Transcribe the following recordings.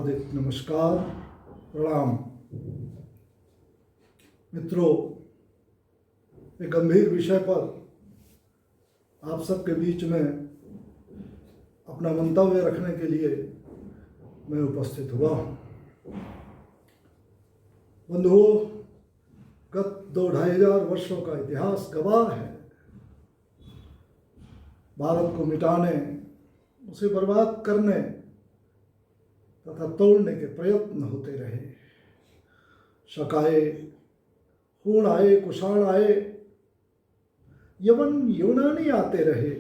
हार्दिक नमस्कार, प्रणाम। मित्रों, एक गंभीर विषय पर आप सबके बीच में अपना मंतव्य रखने के लिए मैं उपस्थित हुआ हूँ। बंधुओं, गत 2-2.5 वर्षों का इतिहास गवाह है, भारत को मिटाने, उसे बर्बाद करने तथा तोड़ने के प्रयत्न होते रहे। शक आए, हूण आए, कुषाण आए, यवन यूनानी आते रहे।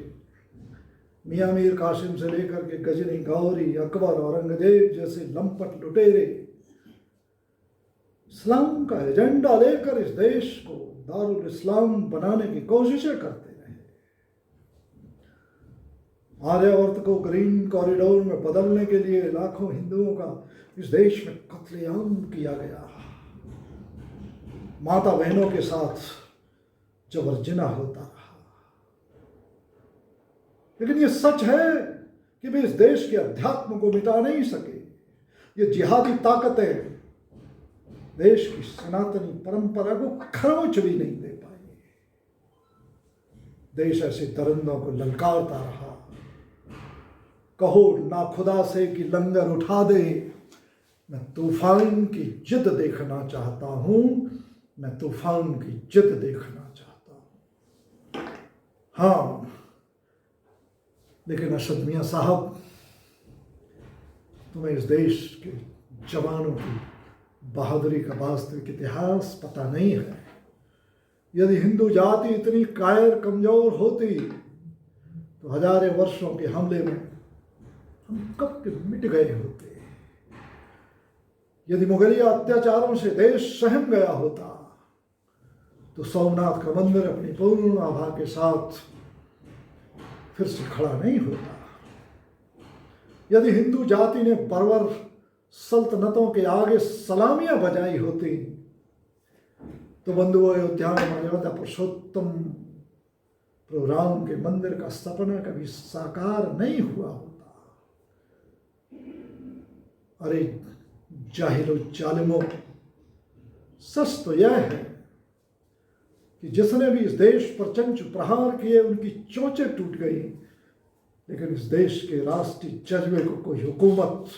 मियाँ मीर कासिम से लेकर के गजनी गौरी, अकबर, औरंगजेब जैसे लंपट लुटेरे इस्लाम का एजेंडा लेकर इस देश को दारुल इस्लाम बनाने की कोशिशें करते रहे। आर्यावर्त को ग्रीन कॉरिडोर में बदलने के लिए लाखों हिंदुओं का इस देश में कत्लेआम किया गया। माता बहनों के साथ जबर जिना होता रहा। लेकिन ये सच है कि वे इस देश के अध्यात्म को मिटा नहीं सके। ये जिहादी ताकतें देश की सनातनी परंपरा को खरोंच भी नहीं दे पाई। देश ऐसे दरिंदों को ललकारता रहा। कहो ना खुदा से कि लंगर उठा दे, मैं तूफान की जिद देखना चाहता हूं, मैं तूफान की जिद देखना चाहता हूं। हाँ, लेकिन अशद मियां साहब, तुम्हें इस देश के जवानों की बहादुरी का वास्तविक इतिहास पता नहीं है। यदि हिंदू जाति इतनी कायर कमजोर होती तो हजारों वर्षों के हमले में हम कब के मिट गए होते। यदि मुगलिया अत्याचारों से देश सहम गया होता तो सोमनाथ का मंदिर अपनी पूर्ण आभा के साथ फिर से खड़ा नहीं होता। यदि हिंदू जाति ने बर्बर सल्तनतों के आगे सलामियां बजाई होती तो बंधुओं, अयोध्या में मर्यादा पुरुषोत्तम प्रभु राम के मंदिर का सपना कभी साकार नहीं हुआ होता। अरे जाहिलो जालिमों, सच तो यह है कि जिसने भी इस देश पर चंचु प्रहार किए उनकी चोंचें टूट गई, लेकिन इस देश के राष्ट्रीय जज्बे को कोई हुकूमत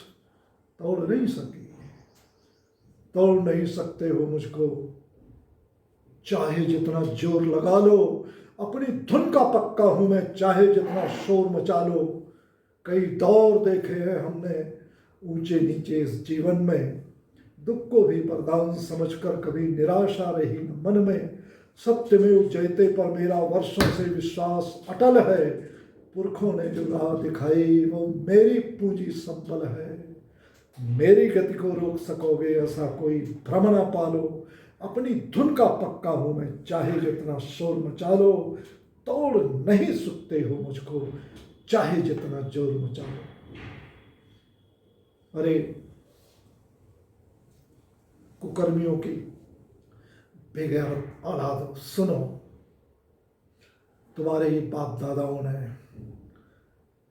तोड़ नहीं सकी। तोड़ नहीं सकते हो मुझको, चाहे जितना जोर लगा लो। अपनी धुन का पक्का हूं मैं, चाहे जितना शोर मचा लो। कई दौर देखे हैं हमने ऊंचे नीचे इस जीवन में, दुख को भी वरदान समझकर कभी निराशा रही न मन में। सत्य में जयते पर मेरा वर्षों से विश्वास अटल है। पुरखों ने जो राह दिखाई वो मेरी पूंजी संबल है। मेरी गति को रोक सकोगे ऐसा कोई भ्रम न पालो। अपनी धुन का पक्का हूं मैं, चाहे जितना शोर मचा लो। तोड़ नहीं सकते हो मुझको, चाहे जितना जोर मचा लो। अरे कुकर्मियों की बेगैरत औलादो, सुनो, तुम्हारे ही बाप दादाओं ने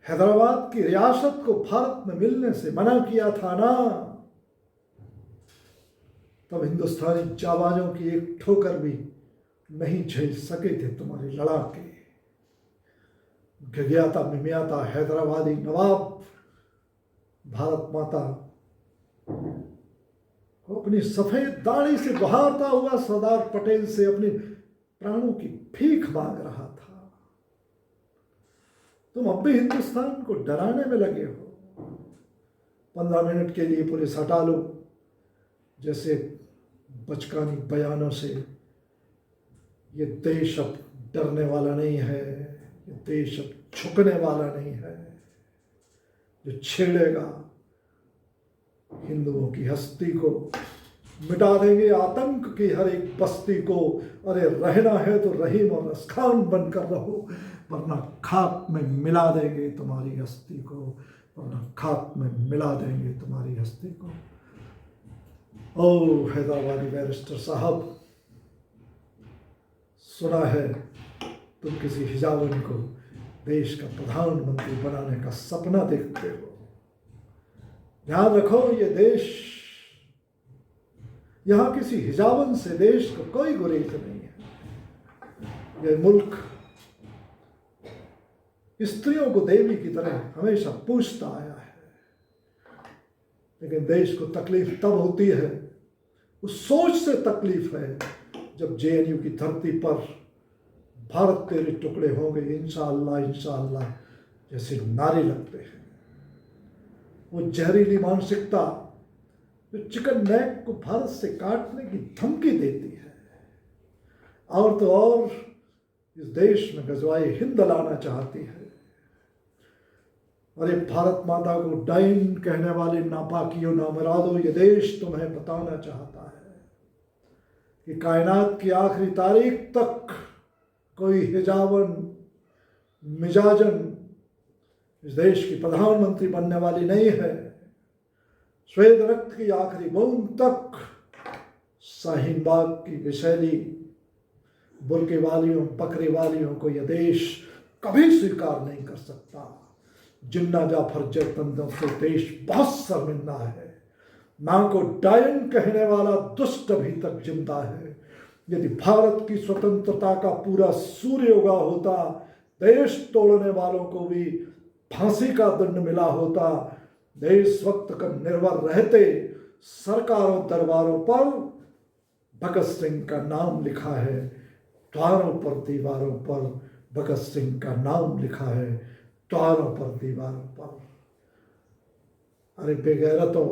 हैदराबाद की रियासत को भारत में मिलने से मना किया था ना। तब हिंदुस्तानी जाबाजों की एक ठोकर भी नहीं झेल सके थे तुम्हारे लड़ाके। गगयाता मिमियाता हैदराबादी नवाब भारत माता को अपनी सफेद दाढ़ी से बहारता हुआ सरदार पटेल से अपने प्राणों की भीख मांग रहा था। तुम अब भी हिंदुस्तान को डराने में लगे हो। 15 मिनट के लिए पुलिस हटा लो, जैसे बचकानी बयानों से। ये देश अब डरने वाला नहीं है, ये देश अब झुकने वाला नहीं है। जो छेड़ेगा हिंदुओं की हस्ती को, मिटा देंगे आतंक की हर एक बस्ती को। अरे रहना है तो रहीम और रसखान बनकर रहो, वरना खाक में मिला देंगे तुम्हारी हस्ती को, वरना खाक में मिला देंगे तुम्हारी हस्ती को। ओ हैदराबादी बैरिस्टर साहब, सुना है तुम किसी हिजावन को देश का प्रधानमंत्री बनाने का सपना देखते हो। ध्यान रखो, ये देश, यहां किसी हिजाबन से देश को कोई गुरेज नहीं है। ये मुल्क स्त्रियों को देवी की तरह हमेशा पूजता आया है, लेकिन देश को तकलीफ तब होती है, उस सोच से तकलीफ है, जब जेएनयू की धरती पर भारत तेरे टुकड़े होंगे इंशाअल्लाह इंशाअल्लाह जैसे नारे लगते हैं। वो जहरीली मानसिकता जो चिकन नेक को भारत से काटने की धमकी देती है, और तो और इस देश में गजवाए हिंद लाना चाहती है। अरे भारत माता को डाइन कहने वाले नापाकियों नामरादो, ये देश तुम्हें बताना चाहता है कि कायनात की आखिरी तारीख तक कोई हिजाबन मिजाजन इस देश की प्रधानमंत्री बनने वाली नहीं है। श्वेत रक्त की आखिरी बूंद तक शाहीन बाग की विशैली बुर्के वालियों बकरे वालियों को यह देश कभी स्वीकार नहीं कर सकता। जिन्ना जाफर जयतंदों से देश बहुत शर्मिंदा है। मां को डायन कहने वाला दुष्ट अभी तक जिंदा है। यदि भारत की स्वतंत्रता का पूरा सूर्य उगा होता, देश तोड़ने वालों को भी फांसी का दंड मिला होता, देश वक्त का निर्भर रहते सरकारों दरबारों पर भगत सिंह का नाम लिखा है, द्वारों पर दीवारों पर भगत सिंह का नाम लिखा है, द्वारों पर दीवारों पर। अरे बेगैरतों,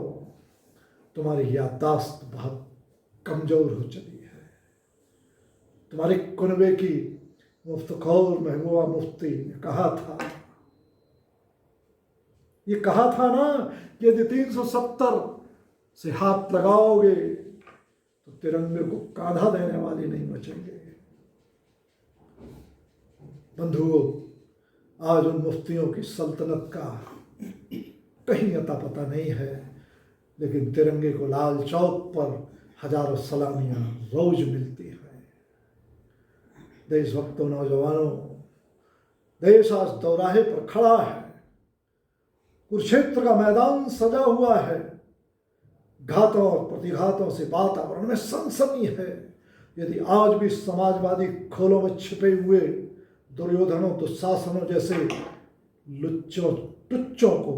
तुम्हारी याददाश्त बहुत कमजोर हो चली है। तुम्हारे कुनबे की मुफ्तखोर महबूबा मुफ्ती ने कहा था, ये कहा था ना कि यदि 370 से हाथ लगाओगे तो तिरंगे को कांधा देने वाले नहीं बचेंगे। बंधुओं, आज उन मुफ्तियों की सल्तनत का कहीं अता पता नहीं है, लेकिन तिरंगे को लाल चौक पर हजारों सलामियां रोज मिलती हैं। देशभक्तों, नौजवानों, देश आज दौराहे पर खड़ा है। कुरुक्षेत्र का मैदान सजा हुआ है। घातों और प्रतिघातों से वातावरण में सनसनी है। यदि आज भी समाजवादी खोलों में छिपे हुए दुर्योधनों दुशासनों जैसे लुच्चों टुच्चों को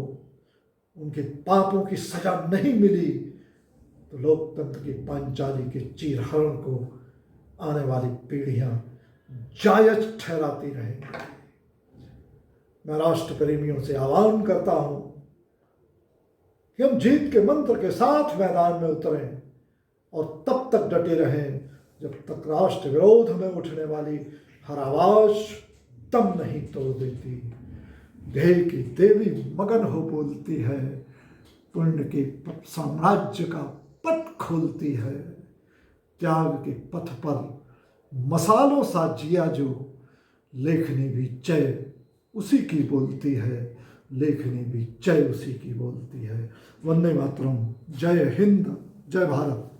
उनके पापों की सजा नहीं मिली, तो लोकतंत्र की पांचाली के चीरहरण को आने वाली पीढ़ियां जायज ठहराती रहेंगी। मैं राष्ट्र प्रेमियों से आह्वान करता हूं कि हम जीत के मंत्र के साथ मैदान में उतरें और तब तक डटे रहें जब तक राष्ट्र विरोध में उठने वाली हर आवाज दम नहीं तोड़ देती। देह की देवी मगन हो बोलती है, पुण्य के साम्राज्य का पट खोलती है। त्याग के पथ पर मसालों सा जिया जो, लेखनी भी जय उसी की बोलती है, लेखनी भी जय उसी की बोलती है। वंदे मातरम। जय हिंद, जय भारत।